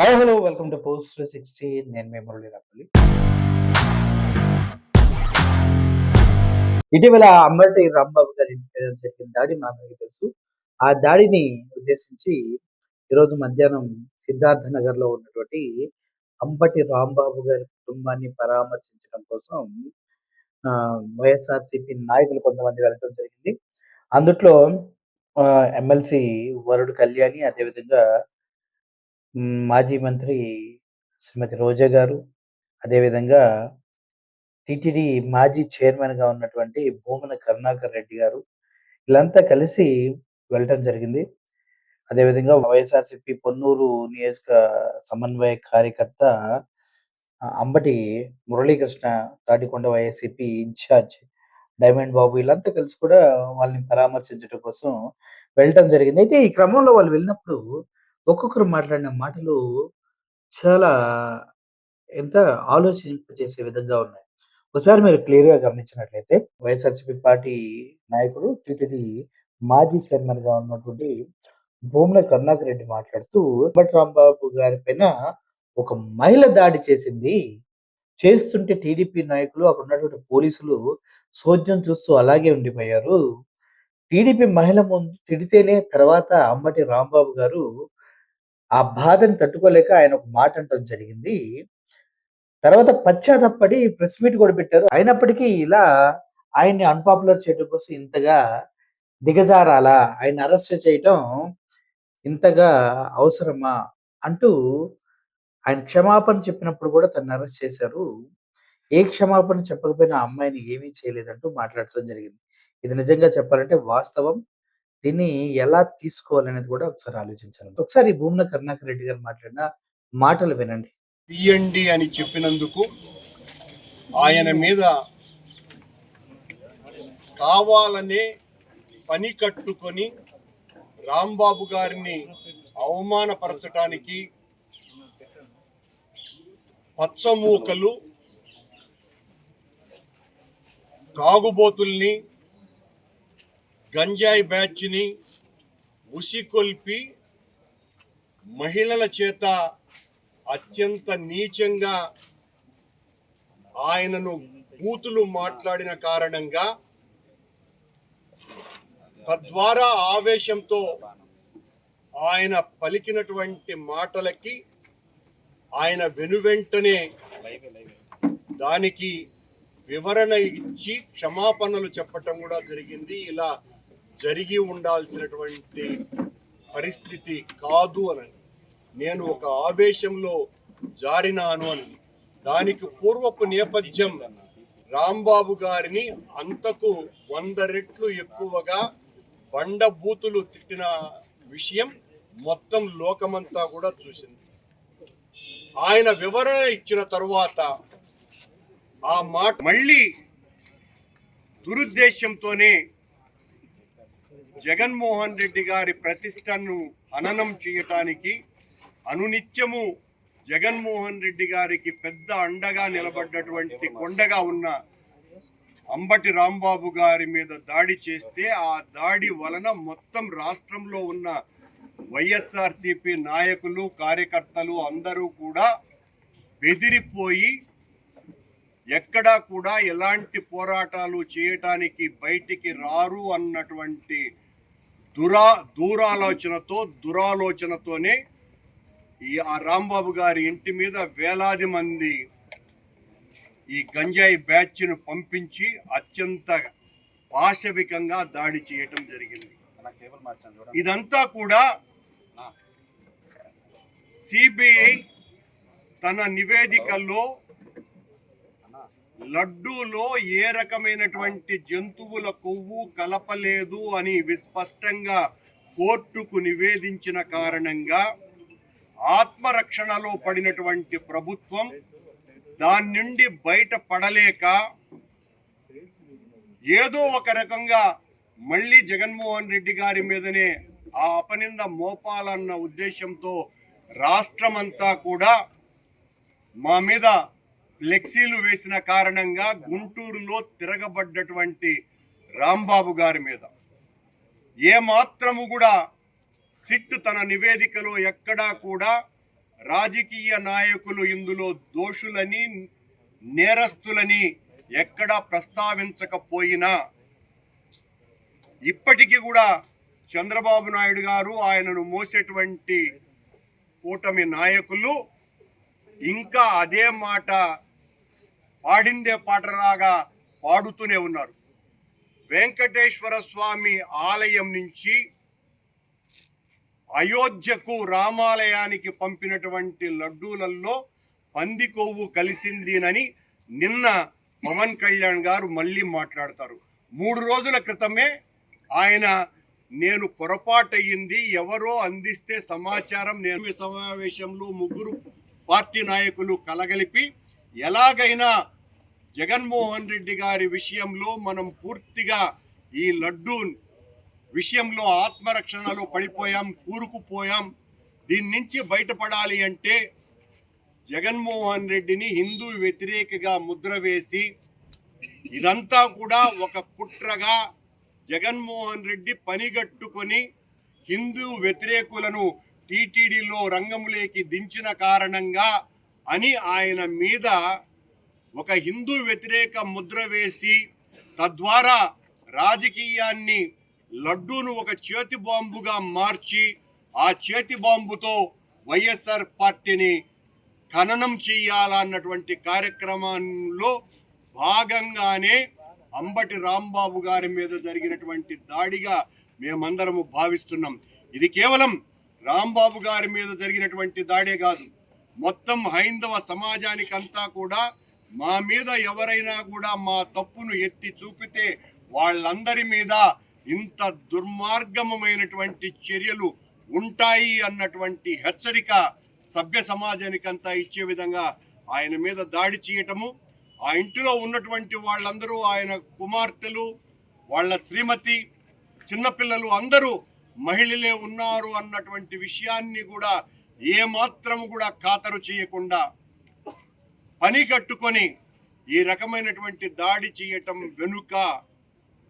Hi hello welcome to post 360. నేను మీ మురళి రాపల్లి. ఇటీవల అంబటి రాంబాబు గారి ఇంటి మీద జరిగిన దాడి మనందరికీ తెలుసు. ఆ దాడిని ఉద్దేశించి ఈరోజు మధ్యాహ్నం సిద్ధార్థ నగర్‌లో ఉన్నటువంటి అంబటి రాంబాబు గారి కుటుంబాన్ని పరామర్శించడం కోసం వైఎస్ఆర్‌సీపీ నాయకులు కొంతమంది వెళ్ళడం జరిగింది. అందుట్లో ఎమ్మెల్సీ వరుడు కళ్యాణి, అదేవిధంగా మాజీ మంత్రి శ్రీమతి రోజా గారు, అదేవిధంగా టీటీడీ మాజీ చైర్మన్‌గా ఉన్నటువంటి భూమన కరుణాకర్ రెడ్డి గారు, వీళ్ళంతా కలిసి వెళ్ళటం జరిగింది. అదేవిధంగా వైఎస్ఆర్‌సీపీ పొన్నూరు నియోజక సమన్వయ కార్యకర్త Ambati Muralikrishna, Tadikonda YSCP incharge Diamond Babu, వీళ్ళంతా కలిసి కూడా వాళ్ళని పరామర్శించడం కోసం వెళ్ళటం జరిగింది. అయితే ఈ క్రమంలో వాళ్ళు వెళ్ళినప్పుడు ఒక్కొక్కరు మాట్లాడిన మాటలు చాలా ఎంత ఆలోచింపజేసే విధంగా ఉన్నాయి. ఒకసారి మీరు క్లియర్‌గా గమనించినట్లయితే వైఎస్ఆర్‌సీపీ పార్టీ నాయకుడు, టీటీడీ మాజీ చైర్మన్‌గా ఉన్నటువంటి భూమన కరుణాకర్ రెడ్డి మాట్లాడుతూ, అంబటి రాంబాబు గారి పైన ఒక మహిళ దాడి చేసింది. చేస్తుంటే టీడీపీ నాయకులు, అక్కడ ఉన్నటువంటి పోలీసులు సోధ్యం చూస్తూ అలాగే ఉండిపోయారు. టీడీపీ మహిళ ముందు తిడితేనే తర్వాత అంబటి రాంబాబు గారు ఆ బాధని తట్టుకోలేక ఆయన ఒక మాట అనటం జరిగింది. తర్వాత పశ్చాత్తాపపడి ప్రెస్ మీట్ కూడా పెట్టారు. అయినప్పటికీ ఇలా ఆయన్ని అన్‌పాపులర్ చేయడం కోసం ఇంతగా దిగజారాలా? ఆయన్ని అరెస్ట్ చేయటం ఇంతగా అవసరమా? అంటూ ఆయన క్షమాపణ చెప్పినప్పుడు కూడా తనని అరెస్ట్ చేశారు. ఏ క్షమాపణ చెప్పకపోయినా ఆ అమ్మాయిని ఏమీ చేయలేదంటూ మాట్లాడటం జరిగింది. ఇది నిజంగా చెప్పాలంటే వాస్తవం. దీన్ని ఎలా తీసుకోవాలనేది కూడా ఒకసారి ఆలోచించాలి. ఒకసారి భూమన కరుణాకర్ రెడ్డి గారు మాట్లాడిన మాటలు వినండి. తీయండి అని చెప్పినందుకు ఆయన మీద కావాలనే పని కట్టుకొని రాంబాబు గారిని అవమానపరచడానికి పచ్చమూకలు, తాగుబోతుల్ని, గంజాయి బ్యాచ్ని ఉసికొల్పి మహిళల చేత అత్యంత నీచంగా ఆయనను బూతులు మాట్లాడిన కారణంగా తద్వారా ఆవేశంతో ఆయన పలికినటువంటి మాటలకి ఆయన వెనువెంటనే దానికి వివరణ ఇచ్చి క్షమాపణలు చెప్పటం కూడా జరిగింది. ఇలా జరిగి ఉండాల్సినటువంటి పరిస్థితి కాదు అని, నేను ఒక ఆవేశంలో జారినాను అని. దానికి పూర్వపు నేపథ్యం రాంబాబు గారిని అంతకు 100 రెట్లు ఎక్కువగా బండబూతులు తిట్టిన విషయం మొత్తం లోకమంతా కూడా చూసింది. ఆయన వివరణ ఇచ్చిన తరువాత ఆ మాట మళ్ళీ దురుద్దేశంతోనే జగన్మోహన్ రెడ్డి గారి ప్రతిష్టను హననం చేయటానికి అనునిత్యము జగన్మోహన్ రెడ్డి గారికి పెద్ద అండగా నిలబడ్డటువంటి కొండగా ఉన్న అంబటి రాంబాబు గారి మీద దాడి చేస్తే ఆ దాడి వలన మొత్తం రాష్ట్రంలో ఉన్న వైఎస్ఆర్‌సీపీ నాయకులు, కార్యకర్తలు అందరూ కూడా బెదిరిపోయి ఎక్కడా కూడా ఎలాంటి పోరాటాలు చేయటానికి బయటికి రారు అన్నటువంటి దురాలోచనతోనే ఆ రాంబాబు గారి ఇంటి మీద వేలాది మంది ఈ గంజాయి బ్యాచ్ను పంపించి అత్యంత పాశవికంగా దాడి చేయటం జరిగింది. ఇదంతా కూడా సిబిఐ తన నివేదికల్లో లడ్డూలో ఏ రకమైనటువంటి జంతువుల కొవ్వు కలపలేదు అని విస్పష్టంగా కోర్టుకు నివేదించిన కారణంగా ఆత్మరక్షణలో పడినటువంటి ప్రభుత్వం దాని నుండి బయటపడలేక ఏదో ఒక రకంగా మళ్ళీ జగన్మోహన్ రెడ్డి గారి మీదనే ఆ అపనింద మోపాలన్న ఉద్దేశంతో రాష్ట్రమంతా కూడా మా మీద ఫ్లెక్సీలు వేసిన కారణంగా గుంటూరులో తిరగబడ్డటువంటి రాంబాబు గారి మీద ఏమాత్రము కూడా సిట్ తన నివేదికలో ఎక్కడా కూడా రాజకీయ నాయకులు ఇందులో దోషులని, నేరస్తులని ఎక్కడా ప్రస్తావించకపోయినా ఇప్పటికీ కూడా చంద్రబాబు నాయుడు గారు, ఆయనను మోసేటువంటి కూటమి నాయకులు ఇంకా అదే మాట పాడిందే పాటలాగా పాడుతూనే ఉన్నారు. వెంకటేశ్వర స్వామి ఆలయం నుంచి అయోధ్యకు రామాలయానికి పంపినటువంటి లడ్డూలలో పంది కొవ్వు కలిసిందినని నిన్న పవన్ కళ్యాణ్ గారు మళ్ళీ మాట్లాడతారు. 3 రోజుల క్రితమే ఆయన నేను పొరపాటయ్యింది, ఎవరో అందిస్తే సమాచారం, నేను సమావేశంలో 3 పార్టీ నాయకులు కలగలిపి ఎలాగైనా జగన్మోహన్ రెడ్డి గారి విషయంలో మనం పూర్తిగా ఈ లడ్డూ విషయంలో ఆత్మరక్షణలో పడిపోయాం, కూరుకుపోయాం, దీని నుంచి బయటపడాలి అంటే జగన్మోహన్ రెడ్డిని హిందూ వ్యతిరేకగా ముద్ర వేసి ఇదంతా కూడా ఒక కుట్రగా జగన్మోహన్ రెడ్డి పనిగట్టుకొని హిందూ వ్యతిరేకులను టీటీడీలో రంగంలోకి దించిన కారణంగా అని ఆయన మీద ఒక హిందూ వ్యతిరేక ముద్ర వేసి తద్వారా రాజకీయాన్ని లడ్డూను ఒక చేతి బాంబుగా మార్చి ఆ చేతి బాంబుతో వైఎస్ఆర్ పార్టీని ఖననం చేయాలన్నటువంటి కార్యక్రమంలో భాగంగానే అంబటి రాంబాబు గారి మీద జరిగినటువంటి దాడిగా మేమందరము భావిస్తున్నాం. ఇది కేవలం రాంబాబు గారి మీద జరిగినటువంటి దాడే కాదు, మొత్తం హైందవ సమాజానికంతా కూడా మా మీద ఎవరైనా కూడా మా తప్పును ఎత్తి చూపితే వాళ్ళందరి మీద ఇంత దుర్మార్గమైనటువంటి చర్యలు ఉంటాయి అన్నటువంటి హెచ్చరిక సభ్య సమాజానికంతా ఇచ్చే విధంగా ఆయన మీద దాడి చేయటము, ఆ ఇంటిలో ఉన్నటువంటి వాళ్ళందరూ, ఆయన కుమార్తెలు, వాళ్ళ శ్రీమతి, చిన్నపిల్లలు అందరూ మహిళలే ఉన్నారు అన్నటువంటి విషయాన్ని కూడా ఏమాత్రము కూడా ఖాతరు చేయకుండా పని కట్టుకొని ఈ రకమైనటువంటి దాడి చేయటం వెనుక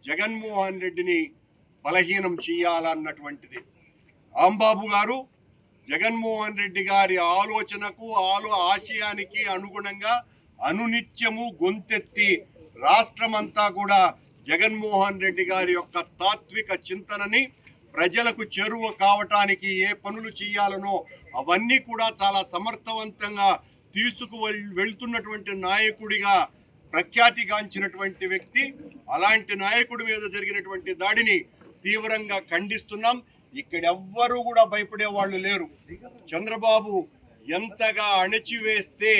జగన్మోహన్ రెడ్డిని బలహీనం చేయాలన్నటువంటిది. రాంబాబు గారు జగన్మోహన్ రెడ్డి గారి ఆలోచనకు ఆశయానికి అనుగుణంగా అనునిత్యము గొంతెత్తి రాష్ట్రమంతా కూడా జగన్మోహన్ రెడ్డి గారి యొక్క తాత్విక చింతనని ప్రజలకు చేరువ కావటానికి ఏ పనులు చేయాలనో అవన్నీ కూడా చాలా సమర్థవంతంగా వెళ్తున్నటువంటి నాయకుడిగా ప్రఖ్యాతిగాంచినటువంటి వ్యక్తి. అలాంటి నాయకుడి మీద జరిగినటువంటి దాడిని తీవ్రంగా ఖండిస్తున్నాం. ఇక్కడ ఎవ్వరూ కూడా భయపడే వాళ్ళు లేరు. చంద్రబాబు ఎంతగా అణచివేస్తే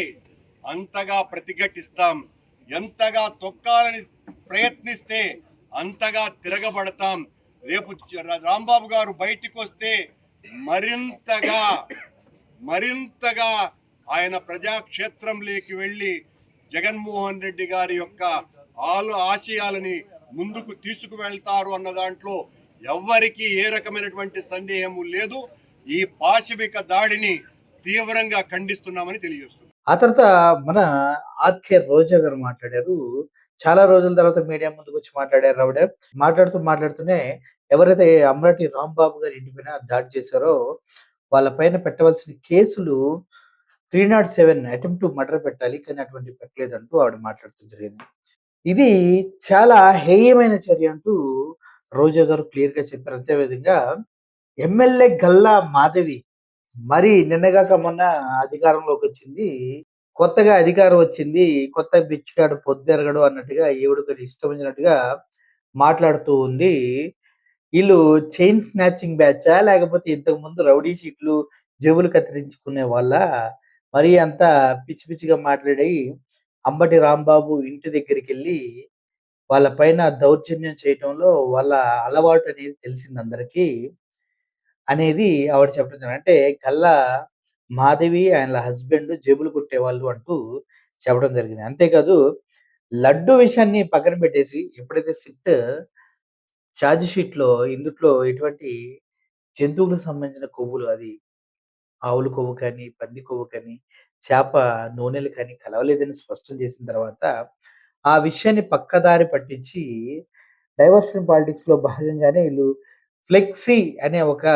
అంతగా ప్రతిఘటిస్తాం, ఎంతగా తొక్కాలని ప్రయత్నిస్తే అంతగా తిరగబడతాం. రేపు రాంబాబు గారు బయటికి వస్తే మరింతగా ఆయన ప్రజాక్షేత్రంలోకి వెళ్ళి జగన్మోహన్ రెడ్డి గారి యొక్క ఆశయాలని ముందుకు తీసుకువెళ్తారు అన్న దాంట్లో ఎవ్వరికీ ఏ రకమైనటువంటి సందేహము లేదు. ఈ పాశవిక దాడిని తీవ్రంగా ఖండిస్తున్నామని తెలియజేస్తున్నాం. ఆ తర్వాత మన ఆర్కే రోజా గారు మాట్లాడారు. చాలా రోజుల తర్వాత మీడియా ముందుకు వచ్చి మాట్లాడారు ఆవిడ. మాట్లాడుతూనే ఎవరైతే అమ్మటి రాంబాబు గారి ఇంటి పైన దాడి చేశారో వాళ్ళ పైన పెట్టవలసిన కేసులు 307 అటెంప్ట్ టు మర్డర్ పెట్టాలి, కానీ అటువంటి పెట్టలేదంటూ ఆవిడ మాట్లాడుతూ జరిగింది. ఇది చాలా హేయమైన చర్య అంటూ రోజా గారు క్లియర్ గా చెప్పారు. అంతేవిధంగా ఎమ్మెల్యే గల్లా మాధవి మరి నిన్నగాక మొన్న అధికారంలోకి వచ్చింది, కొత్తగా అధికారం వచ్చింది, కొత్త బిచ్చిగాడు పొద్దెరగడు అన్నట్టుగా ఈవిడకి ఇష్టం వచ్చినట్టుగా మాట్లాడుతూ ఉంది. వీళ్ళు చైన్ స్నాచింగ్ బ్యాచా, లేకపోతే ఇంతకు ముందు రౌడీ షీట్లు జేబులు కత్తిరించుకునే వాళ్ళ, మరి అంత పిచ్చి పిచ్చిగా మాట్లాడి అంబటి రాంబాబు ఇంటి దగ్గరికి వెళ్ళి వాళ్ళ పైన దౌర్జన్యం చేయటంలో వాళ్ళ అలవాటు అనేది తెలిసింది అందరికీ అనేది ఆవిడ చెప్పడం జరిగింది. అంటే గల్లా మాధవి ఆయన హస్బెండ్ జేబులు కొట్టేవాళ్ళు అంటూ చెప్పడం జరిగింది. అంతేకాదు లడ్డు విషయాన్ని పక్కన పెట్టేసి ఎప్పుడైతే సిట్ ఛార్జ్ షీట్‌లో ఇందుట్లో ఎటువంటి జంతువులకు సంబంధించిన కొవ్వులు, అది ఆవుల కొవ్వు కానీ, పంది కొవ్వు కానీ, చేప నూనెలు కానీ కలవలేదని స్పష్టం చేసిన తర్వాత ఆ విషయాన్ని పక్కదారి పట్టించి డైవర్షన్ పాలిటిక్స్‌లో భాగంగానే ఈళ్ళు ఫ్లెక్సీ అనే ఒక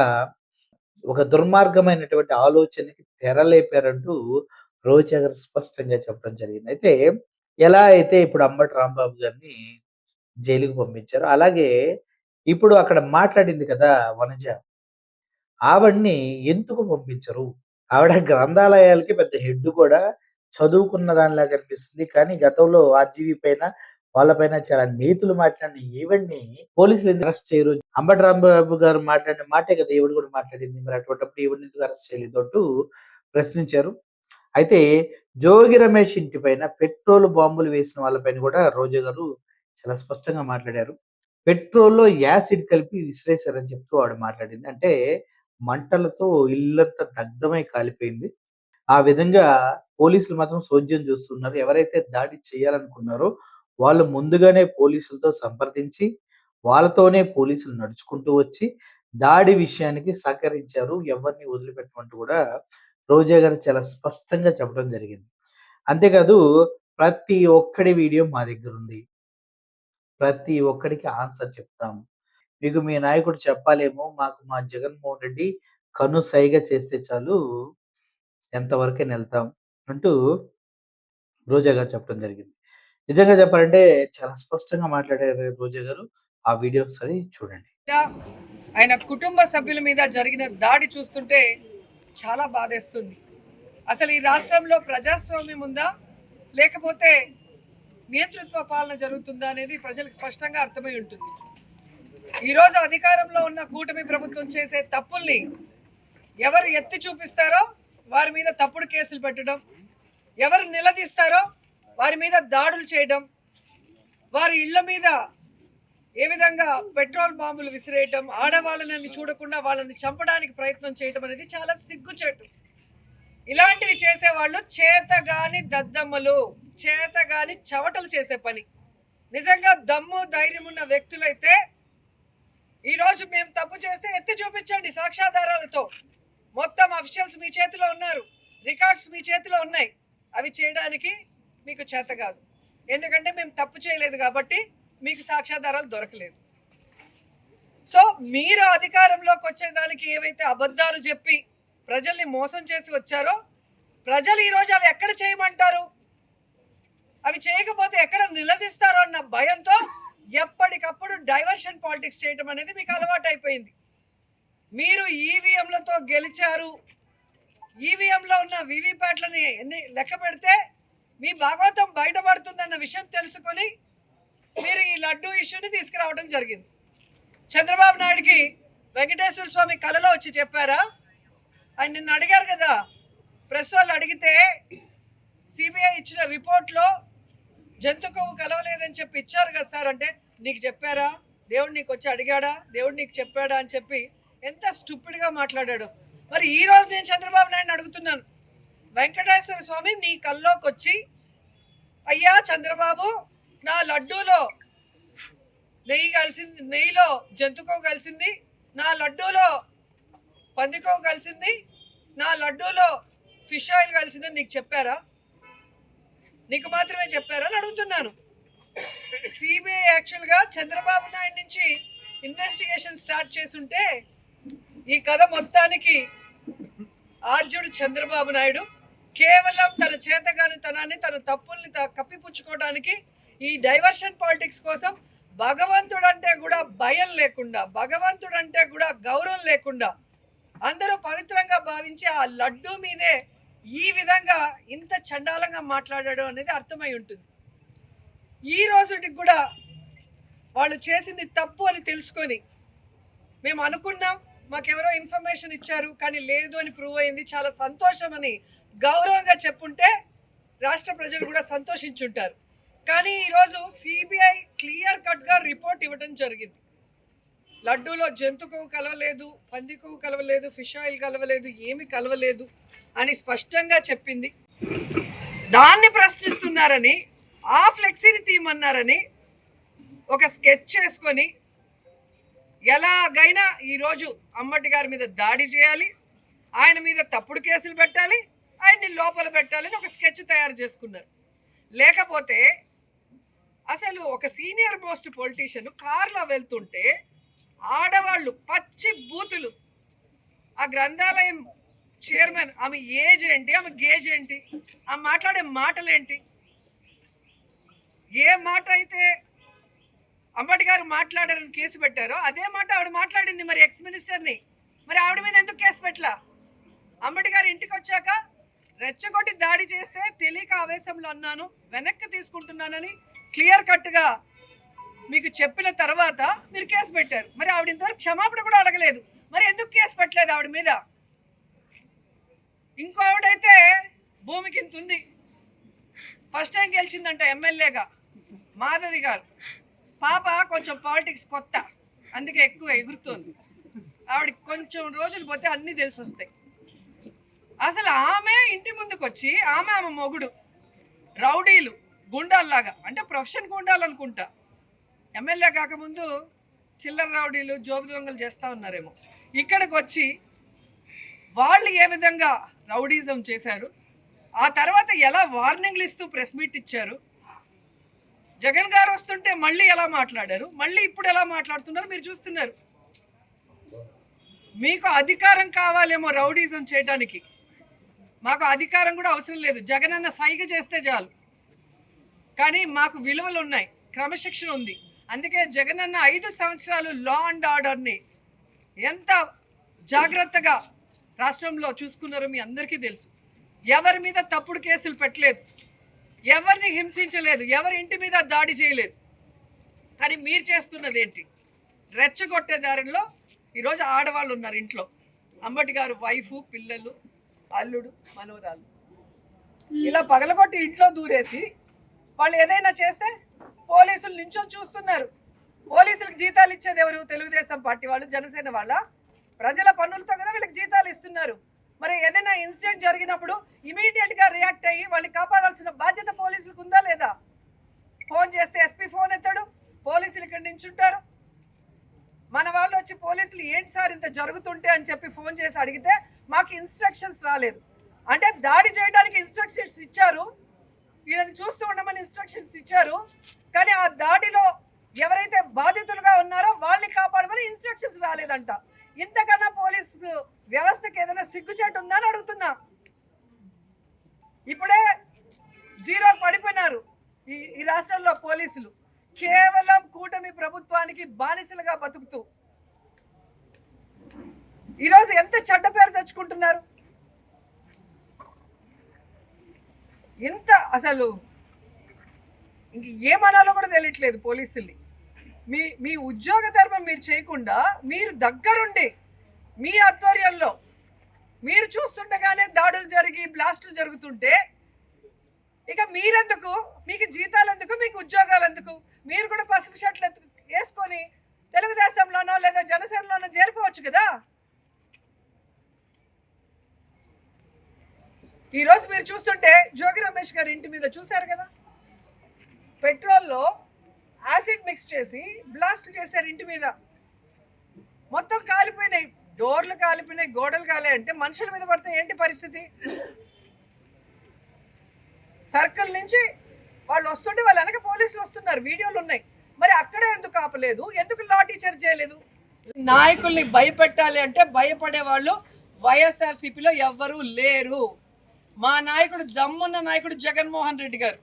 ఒక దుర్మార్గమైనటువంటి ఆలోచనకి తెరలేపారంటూ రోజా గారు స్పష్టంగా చెప్పడం జరిగింది. అయితే ఎలా అయితే ఇప్పుడు అంబటి రాంబాబు గారిని జైలుకి పంపించారో, అలాగే ఇప్పుడు అక్కడ మాట్లాడింది కదా వనజ. ఆవిడని ఎందుకు పంపించరు? ఆవిడ గ్రంథాలయాలకి పెద్ద హెడ్ కూడా చదువుకున్న దానిలాగా అనిపిస్తుంది. కానీ గతంలో ఆర్‌జీవీ పైన, వాళ్ళ పైన చాలా నీతులు మాట్లాడిన ఈవిడ్ని పోలీసులు ఎందుకు అరెస్ట్ చేయరు? అంబటి రాంబాబు గారు మాట్లాడిన మాటే కదా ఈవిడ కూడా మాట్లాడింది. మరి అటువంటప్పుడు ఈవిడని ఎందుకు అరెస్ట్ చేయలేదు అంటూ ప్రశ్నించారు. అయితే జోగి రమేష్ ఇంటి పైన పెట్రోల్ బాంబులు వేసిన వాళ్ళపైన కూడా రోజా గారు చాలా స్పష్టంగా మాట్లాడారు. పెట్రోల్‌లో యాసిడ్ కలిపి విసిరేసారని చెప్తూ ఆవిడ మాట్లాడింది. అంటే మంటలతో ఇల్లంతా దగ్ధమై కాలిపోయింది. ఆ విధంగా పోలీసులు మాత్రం సోద్యం చూస్తున్నారు. ఎవరైతే దాడి చేయాలనుకున్నారో వాళ్ళు ముందుగానే పోలీసులతో సంప్రదించి, వాళ్ళతోనే పోలీసులు నడుచుకుంటూ వచ్చి దాడి విషయానికి సహకరించారు. ఎవరిని వదిలిపెట్టమంటూ కూడా రోజా గారు చాలా స్పష్టంగా చెప్పడం జరిగింది. అంతేకాదు ప్రతి ఒక్కడి వీడియో మా దగ్గరుంది. ప్రతి ఒక్కడికి ఆన్సర్ చెప్తాం. మీకు మీ నాయకుడు చెప్పాలేమో మాకు మా జగన్‌మోహన్ రెడ్డి కనుసైగ చేస్తే చాలు ఎంతవరకైనా ఎళ్తాం అంటూ రోజా గారు చెప్పడం జరిగింది. నిజంగా చెప్పాలంటే చాలా స్పష్టంగా మాట్లాడారు రోజా గారు. ఆ వీడియో ఒకసారి చూడండి. ఆయన కుటుంబ సభ్యుల మీద జరిగిన దాడి చూస్తుంటే చాలా బాధేస్తుంది. అసలు ఈ రాష్ట్రంలో ప్రజాస్వామ్యం ఉందా, లేకపోతే నియంతృత్వ పాలన జరుగుతుందా అనేది ప్రజలకు స్పష్టంగా అర్థమై ఉంటుంది. ఈరోజు అధికారంలో ఉన్న కూటమి ప్రభుత్వం చేసే తప్పుల్ని ఎవరు ఎత్తి చూపిస్తారో వారి మీద తప్పుడు కేసులు పెట్టడం, ఎవరు నిలదీస్తారో వారి మీద దాడులు చేయడం, వారి ఇళ్ల మీద ఏ విధంగా పెట్రోల్ బాంబులు విసిరేయటం, ఆడవాళ్ళని చూడకుండా వాళ్ళని చంపడానికి ప్రయత్నం చేయటం అనేది చాలా సిగ్గుచేటు. ఇలాంటివి చేసేవాళ్ళు చేతగాని దద్దమ్మలు, చేతగాని చవటలు చేసే పని. నిజంగా దమ్ము ధైర్యం ఉన్న వ్యక్తులైతే ఈరోజు మేము తప్పు చేస్తే ఎత్తి చూపించండి సాక్ష్యాధారాలతో. మొత్తం అఫీషియల్స్ మీ చేతిలో ఉన్నారు, రికార్డ్స్ మీ చేతిలో ఉన్నాయి. అవి చేయడానికి మీకు చేత కాదు, ఎందుకంటే మేము తప్పు చేయలేదు కాబట్టి మీకు సాక్ష్యాధారాలు దొరకలేదు. సో మీరు అధికారంలోకి వచ్చేదానికి ఏవైతే అబద్ధాలు చెప్పి ప్రజల్ని మోసం చేసి వచ్చారో, ప్రజలు ఈరోజు అవి ఎక్కడ చేయమంటారు, అవి చేయకపోతే ఎక్కడ నిలదీస్తారో అన్న భయంతో ఎప్పటికప్పుడు డైవర్షన్ పాలిటిక్స్ చేయడం అనేది మీకు అలవాటు అయిపోయింది. మీరు ఈవీఎంలతో గెలిచారు, ఈవీఎంలో ఉన్న వీవీప్యాట్లని లెక్క పెడితే మీ భాగవతం బయటపడుతుందన్న విషయం తెలుసుకొని మీరు ఈ లడ్డూ ఇష్యూని తీసుకురావడం జరిగింది. చంద్రబాబు నాయుడికి వెంకటేశ్వర స్వామి కలలో వచ్చి చెప్పారా? ఆయన నిన్ను అడిగారు కదా, ప్రెస్ వాళ్ళు అడిగితే సిబిఐ ఇచ్చిన రిపోర్ట్లో జంతు కొవ్వు కలవలేదని చెప్పి ఇచ్చారు కదా సార్ అంటే, నీకు చెప్పారా? దేవుడు నీకు వచ్చి అడిగాడా? దేవుడు నీకు చెప్పాడా అని చెప్పి ఎంత స్టూపిడ్గా మాట్లాడాడు. మరి ఈరోజు నేను చంద్రబాబు నాయుడిని అడుగుతున్నాను, వెంకటేశ్వర స్వామి నీ కల్లోకి వచ్చి, అయ్యా చంద్రబాబు, నా లడ్డూలో నెయ్యి కలిసింది, నెయ్యిలో జంతుకోవు కలిసింది, నా లడ్డూలో పందికోవు కలిసింది, నా లడ్డూలో ఫిష్ ఆయిల్ కలిసిందని నీకు చెప్పారా? నీకు మాత్రమే చెప్పారా అని అడుగుతున్నాను. సిబిఐ యాక్చువల్గా చంద్రబాబు నాయుడు నుంచి ఇన్వెస్టిగేషన్ స్టార్ట్ చేసుంటే ఈ కథ మొత్తానికి ఆర్జుడు చంద్రబాబు నాయుడు కేవలం తన చేతగానితనాన్ని, తన తప్పుల్ని కప్పిపుచ్చుకోవడానికి ఈ డైవర్షన్ పాలిటిక్స్ కోసం భగవంతుడంటే కూడా భయం లేకుండా, భగవంతుడంటే కూడా గౌరవం లేకుండా అందరూ పవిత్రంగా భావించి ఆ లడ్డూ మీదే ఈ విధంగా ఇంత చండాలంగా మాట్లాడాడు అనేది అర్థమై ఉంటుంది. ఈ రోజుకి కూడా వాళ్ళు చేసింది తప్పు అని తెలుసుకొని, మేము అనుకున్నాం, మాకెవరో ఇన్ఫర్మేషన్ ఇచ్చారు కానీ లేదు అని ప్రూవ్ అయింది, చాలా సంతోషం అని గౌరవంగా చెప్పుంటే రాష్ట్ర ప్రజలు కూడా సంతోషించుంటారు. కానీ ఈరోజు సిబిఐ క్లియర్ కట్గా రిపోర్ట్ ఇవ్వడం జరిగింది. లడ్డూలో జంతు కొవ్వు కలవలేదు, పంది కొవ్వు కలవలేదు, ఫిష్ ఆయిల్ కలవలేదు, ఏమి కలవలేదు అని స్పష్టంగా చెప్పింది. దాన్ని ప్రశ్నిస్తున్నారని, ఆ ఫ్లెక్సీని తీయమన్నారని ఒక స్కెచ్ చేసుకొని ఎలాగైనా ఈరోజు అంబటి గారి మీద దాడి చేయాలి, ఆయన మీద తప్పుడు కేసులు పెట్టాలి, ఆయన్ని లోపల పెట్టాలని ఒక స్కెచ్ తయారు చేసుకున్నారు. లేకపోతే అసలు ఒక సీనియర్ మోస్ట్ పొలిటీషియన్ కార్లో వెళ్తుంటే ఆడవాళ్ళు పచ్చి బూతులు ఆ గ్రంథాలయం చైర్మన్ ఆమె ఏజ్ ఏంటి, ఆమె గేజ్ ఏంటి, ఆమె మాట్లాడే మాటలు ఏంటి? ఏ మాట అయితే అంబటి గారు మాట్లాడారని కేసు పెట్టారో అదే మాట ఆవిడ మాట్లాడింది మరి ఎక్స్ మినిస్టర్ని. మరి ఆవిడ మీద ఎందుకు కేసు పెట్టలా? అంబటి గారు ఇంటికి వచ్చాక రెచ్చగొట్టి దాడి చేస్తే తెలియక ఆవేశంలో అన్నాను, వెనక్కి తీసుకుంటున్నానని క్లియర్ కట్గా మీకు చెప్పిన తర్వాత మీరు కేసు పెట్టారు. మరి ఆవిడ ఇంతవరకు క్షమాపణ కూడా అడగలేదు. మరి ఎందుకు కేసు పెట్టలేదు ఆవిడ మీద? ఇంకో ఆవిడైతే భూమికి ఇంత ఉంది, ఫస్ట్ టైం గెలిచిందంట ఎమ్మెల్యేగా, మాధవి గారు. పాప కొంచెం పాలిటిక్స్ కొత్త, అందుకే ఎక్కువ ఎగురుతోంది. ఆవిడకి కొంచెం రోజులు పోతే అన్నీ తెలిసి వస్తాయి. అసలు ఆమె ఇంటి ముందుకు వచ్చి ఆమె మొగుడు రౌడీలు గుండాల్లాగా, అంటే ప్రొఫెషన్ గుండాలనుకుంటా, ఎమ్మెల్యే కాకముందు చిల్లర రౌడీలు జోబు దొంగలు చేస్తూ ఉన్నారేమో, ఇక్కడికి వచ్చి వాళ్ళు ఏ విధంగా రౌడీజం చేశారు, ఆ తర్వాత ఎలా వార్నింగ్లు ఇస్తూ ప్రెస్ మీట్ ఇచ్చారు, జగన్ గారు వస్తుంటే మళ్ళీ ఎలా మాట్లాడారు, మళ్ళీ ఇప్పుడు ఎలా మాట్లాడుతున్నారు మీరు చూస్తున్నారు. మీకు అధికారం కావాలేమో రౌడీజం చేయడానికి, మాకు అధికారం కూడా అవసరం లేదు. జగన్ అన్న సైగ చేస్తే చాలు. కానీ మాకు విలువలు ఉన్నాయి, క్రమశిక్షణ ఉంది. అందుకే జగన్ అన్న 5 సంవత్సరాలు లా అండ్ ఆర్డర్ని ఎంత జాగ్రత్తగా రాష్ట్రంలో చూసుకున్నారో మీ అందరికీ తెలుసు. ఎవరి మీద తప్పుడు కేసులు పెట్టలేదు, ఎవరిని హింసించలేదు, ఎవరి ఇంటి మీద దాడి చేయలేదు. కానీ మీరు చేస్తున్నది ఏంటి? రెచ్చగొట్టే దారిలో ఈరోజు ఆడవాళ్ళు ఉన్నారు ఇంట్లో. అంబటి గారు వైఫ్, పిల్లలు, అల్లుడు, మనవరాలు ఇలా పగలగొట్టి ఇంట్లో దూరేసి వాళ్ళు ఏదైనా చేస్తే పోలీసులు నించొని చూస్తున్నారు. పోలీసులకు జీతాలు ఇచ్చేది ఎవరు? తెలుగుదేశం పార్టీ వాళ్ళు, జనసేన వాళ్ళ? ప్రజల పన్నులతో కదా వీళ్ళకి జీతాలు ఇస్తున్నారు. మరి ఏదైనా ఇన్సిడెంట్ జరిగినప్పుడు ఇమీడియట్గా రియాక్ట్ అయ్యి వాళ్ళని కాపాడాల్సిన బాధ్యత పోలీసులకు ఉందా లేదా? ఫోన్ చేస్తే ఎస్పీ ఫోన్ ఎత్తాడు, పోలీసులు ఇక్కడ నించుంటారు. మన వాళ్ళు వచ్చి పోలీసులు ఏంటి సార్ ఇంత జరుగుతుంటే అని చెప్పి ఫోన్ చేసి అడిగితే మాకు ఇన్స్ట్రక్షన్స్ రాలేదు అంటే, దాడి చేయడానికి ఇన్స్ట్రక్షన్స్ ఇచ్చారు, వీళ్ళని చూస్తూ ఉండమని ఇన్స్ట్రక్షన్స్ ఇచ్చారు. కానీ ఆ దాడిలో ఎవరైతే బాధితులుగా ఉన్నారో వాళ్ళని కాపాడమని ఇన్స్ట్రక్షన్స్ రాలేదంట. ఇంతకన్నా పోలీసు వ్యవస్థకి ఏదైనా సిగ్గుచేటు ఉందా అని అడుగుతున్నా. ఇప్పుడే జీరో పడిపోయినారు ఈ రాష్ట్రంలో పోలీసులు, కేవలం కూటమి ప్రభుత్వానికి బానిసలుగా బతుకుతూ ఈరోజు ఎంత చెడ్డ పేరు తెచ్చుకుంటున్నారు. ఎంత అసలు ఇంక ఏమనాలో కూడా తెలియట్లేదు పోలీసుల్ని. మీ ఉద్యోగ ధర్మం మీరు చేయకుండా మీరు దగ్గరుండి మీ ఆధ్వర్యంలో మీరు చూస్తుండగానే దాడులు జరిగి బ్లాస్టులు జరుగుతుంటే ఇక మీరెందుకు? మీకు జీతాలు ఎందుకు? మీకు ఉద్యోగాలు ఎందుకు? మీరు కూడా పసుపు షర్ట్లు వేసుకొని తెలుగుదేశంలోనో లేదా జనసేనలోనో చేరిపోవచ్చు కదా. ఈరోజు మీరు చూస్తుంటే జోగి రమేష్ గారి ఇంటి మీద చూశారు కదా, పెట్రోల్లో యాసిడ్ మిక్స్ చేసి బ్లాస్ట్ చేశారు ఇంటి మీద. మొత్తం కాలిపోయినాయి, డోర్లు కాలిపోయినాయి, గోడలు కాలే. అంటే మనుషుల మీద పడితే ఏంటి పరిస్థితి? సర్కిల్ నుంచి వాళ్ళు వస్తుంటే వాళ్ళ వెనక పోలీసులు వస్తున్నారు, వీడియోలు ఉన్నాయి. మరి అక్కడే ఎందుకు ఆపలేదు? ఎందుకు లాఠీ చార్జ్ చేయలేదు? నాయకుల్ని భయపెట్టాలి అంటే భయపడే వాళ్ళు వైఎస్ఆర్సీపీలో ఎవ్వరూ లేరు. మా నాయకుడు, దమ్మున్న నాయకుడు జగన్మోహన్ రెడ్డి గారు.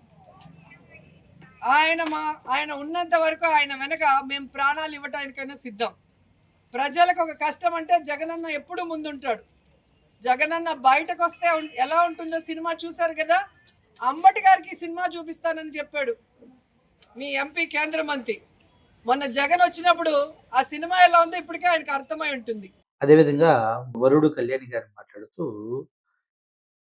ఆయన ఉన్నంత వరకు ఆయన వెనక మేము ప్రాణాలు ఇవ్వటానికైనా సిద్ధం. ప్రజలకు ఒక కష్టం అంటే జగనన్న ఎప్పుడు ముందుంటాడు. జగనన్న బయటకు వస్తే ఎలా ఉంటుందో సినిమా చూశారు కదా. అంబటి గారికి సినిమా చూపిస్తానని చెప్పాడు మీ ఎంపీ, కేంద్ర మంత్రి. మొన్న జగన్ వచ్చినప్పుడు ఆ సినిమా ఎలా ఉందో ఇప్పటికే ఆయనకు అర్థమై ఉంటుంది. అదేవిధంగా వరుడు కళ్యాణి గారు మాట్లాడుతూ,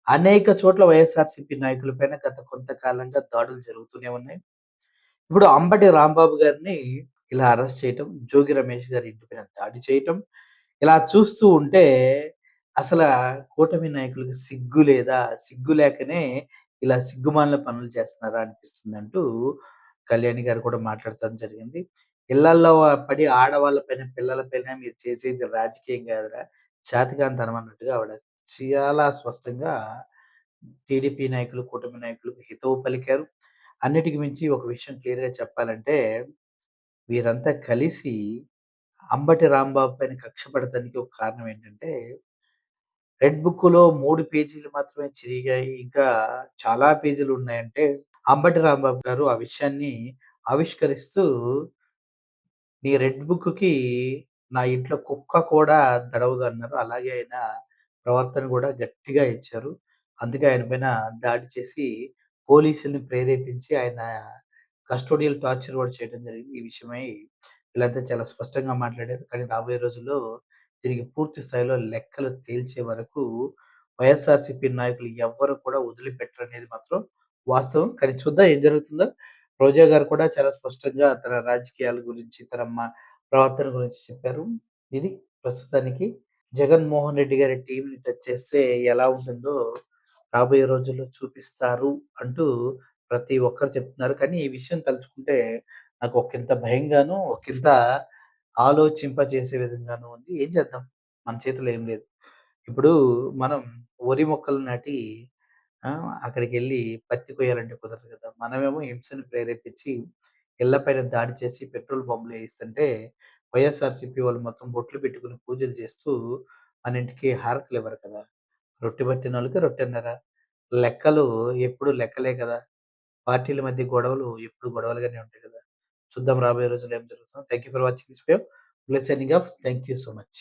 అనేక చోట్ల వైఎస్ఆర్సీపీ నాయకులపైన గత కొంతకాలంగా దాడులు జరుగుతూనే ఉన్నాయి. ఇప్పుడు అంబటి రాంబాబు గారిని ఇలా అరెస్ట్ చేయటం, జోగి రమేష్ గారి ఇంటిపైన దాడి చేయటం, ఇలా చూస్తూ ఉంటే అసలు కూటమి నాయకులకు సిగ్గు లేదా? సిగ్గు లేకనే ఇలా సిగ్గుమాలిన పనులు చేస్తున్నారా అనిపిస్తుందంటూ కళ్యాణి గారు కూడా మాట్లాడటం జరిగింది. ఇళ్లల్లో పడి ఆడవాళ్ళ పైన, పిల్లల పైన మీరు చేసేది రాజకీయం కాదురా, చేతకానితనం అన్నట్టుగా ఆవిడ చాలా స్పష్టంగా టీడీపీ నాయకులు, కూటమి నాయకులకు హితవు పలికారు. అన్నిటికి మించి ఒక విషయం క్లియర్‌గా చెప్పాలంటే, వీరంతా కలిసి అంబటి రాంబాబు పైన కక్ష పడటానికి ఒక కారణం ఏంటంటే, రెడ్ బుక్‌లో 3 పేజీలు మాత్రమే చిరిగాయి. ఇంకా చాలా పేజీలు ఉన్నాయంటే, అంబటి రాంబాబు గారు ఆ విషయాన్ని ఆవిష్కరిస్తూ, "నీ రెడ్ బుక్‌కి నా ఇంట్లో కుక్క కూడా దడవదన్నారు." అలాగే ఆయన ప్రవర్తన గూడా గట్టిగా ఇచ్చారు. అందుకే ఆయన పైన దాడి చేసి, పోలీసుల్ని ప్రేరేపించి ఆయన కస్టోడియల్ టార్చర్ గూడా చేయడం జరిగింది. ఈ విషయమై వీళ్ళంతా చాలా స్పష్టంగా మాట్లాడారు. కానీ రాబోయే రోజుల్లో దీనికి పూర్తి స్థాయిలో లెక్కలు తేల్చే వరకు వైఎస్ఆర్‌సీపీ నాయకులు ఎవ్వరు కూడా వదిలిపెట్టరనేది మాత్రం వాస్తవం. కానీ చూద్దాం ఏం జరుగుతుందో. రోజా గారు కూడా చాలా స్పష్టంగా తన రాజకీయాల గురించి, తన ప్రవర్తన గురించి చెప్పారు. ఇది ప్రస్తుతానికి జగన్మోహన్ రెడ్డి గారి టీమ్‌ని టచ్ చేస్తే ఎలా ఉంటుందో రాబోయే రోజుల్లో చూపిస్తారు అంటూ ప్రతి ఒక్కరు చెప్తున్నారు. కానీ ఈ విషయం తలుచుకుంటే నాకు ఒకింత భయంగాను, ఒకింత ఆలోచింపజేసే విధంగాను ఉంది. ఏం చేద్దాం? మన చేతిలో ఏం లేదు. ఇప్పుడు మనం వరి మొక్కలు నాటి అక్కడికెళ్ళి పత్తి కొయ్యాలంటే కుదరదు కదా! మనమేమో హింసని ప్రేరేపించి ఇళ్ళపైన దాడి చేసి పెట్రోల్ బాంబులు ఏయిస్తుంటే, వైఎస్ఆర్‌సీపీ వాళ్ళు మొత్తం బొట్లు పెట్టుకొని పూజలు చేస్తూ మన ఇంటికి హారతులివ్వరు కదా! రొట్టె పట్టినోళ్ళకి రొట్టెన్నర. లెక్కలు ఎప్పుడు లెక్కలే కదా! పార్టీల మధ్య గొడవలు ఎప్పుడు గొడవలుగానే ఉంటాయి కదా! చూద్దాం రాబోయే రోజుల్లో ఏం జరుగుతుందో. Thank you for watching this video. Please signing off. Thank you so much.